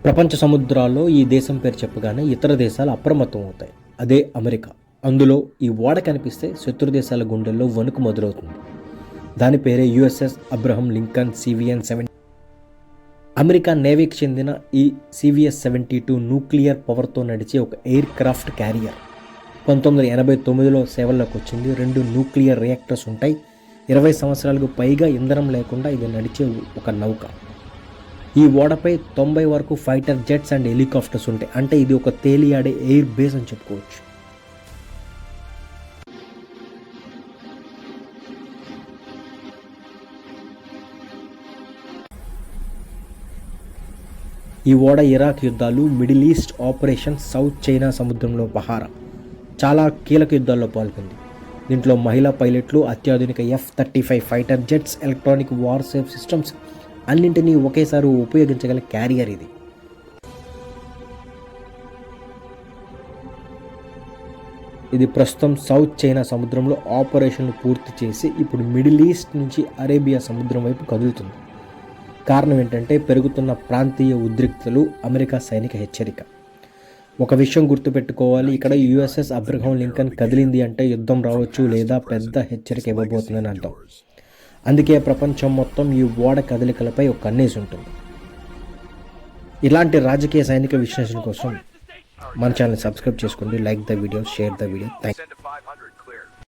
ప్రపంచ సముద్రాల్లో ఈ దేశం పేరు చెప్పగానే ఇతర దేశాలు అప్రమత్తం అవుతాయి. అదే అమెరికా. అందులో ఈ ఓడ కనిపిస్తే శత్రు దేశాల గుండెల్లో వణుకు మొదలవుతుంది. దాని పేరే USS Abraham Lincoln CVN-70. America నేవీకి చెందిన ఈ CVS-72 న్యూక్లియర్ పవర్తో నడిచే ఒక ఎయిర్ క్రాఫ్ట్ క్యారియర్. 1989లో సేవల్లోకి వచ్చింది. 2 న్యూక్లియర్ రియాక్టర్స్ ఉంటాయి. 20 సంవత్సరాలకు పైగా ఇంధనం లేకుండా ఇది నడిచే ఒక నౌక. ఈ ఓడపై 90 వరకు ఫైటర్ జెట్స్ అండ్ హెలికాప్టర్స్ ఉంటాయి. అంటే ఇది ఒక తేలియాడే ఎయిర్ బేస్ అని చెప్పుకోవచ్చు. ఈ ఓడ ఇరాక్ యుద్ధాలు, middle east operation, south China సముద్రంలో పహారా, చాలా కీలక యుద్ధాల్లో పాల్గొంది. దీంట్లో మహిళా పైలట్లు, అత్యాధునిక F-35 ఫైటర్ జెట్స్, ఎలక్ట్రానిక్ వార్సేఫ్ సిస్టమ్స్ అన్నింటినీ ఒకేసారి ఉపయోగించగల క్యారియర్ ఇది. ఇది ప్రస్తుతం సౌత్ చైనా సముద్రంలో ఆపరేషన్లు పూర్తి చేసి ఇప్పుడు మిడిల్ ఈస్ట్ నుంచి అరేబియా సముద్రం వైపు కదులుతుంది. కారణం ఏంటంటే పెరుగుతున్న ప్రాంతీయ ఉద్రిక్తతలు, అమెరికా సైనిక హెచ్చరిక. ఒక విషయం గుర్తుపెట్టుకోవాలి, ఇక్కడ యుఎస్ఎస్ అబ్రహం లింకన్ కదిలింది అంటే యుద్ధం రావచ్చు లేదా పెద్ద హెచ్చరిక ఇవ్వబోతుందని అర్థం. అందుకే ప్రపంచం మొత్తం ఈ ఓడ కదలికలపై ఒక కన్నేసి ఉంటుంది. ఇలాంటి రాజకీయ సైనిక విశ్లేషణ కోసం మన ఛానల్ సబ్స్క్రైబ్ చేసుకోండి. Like the video, share the video. Thank you.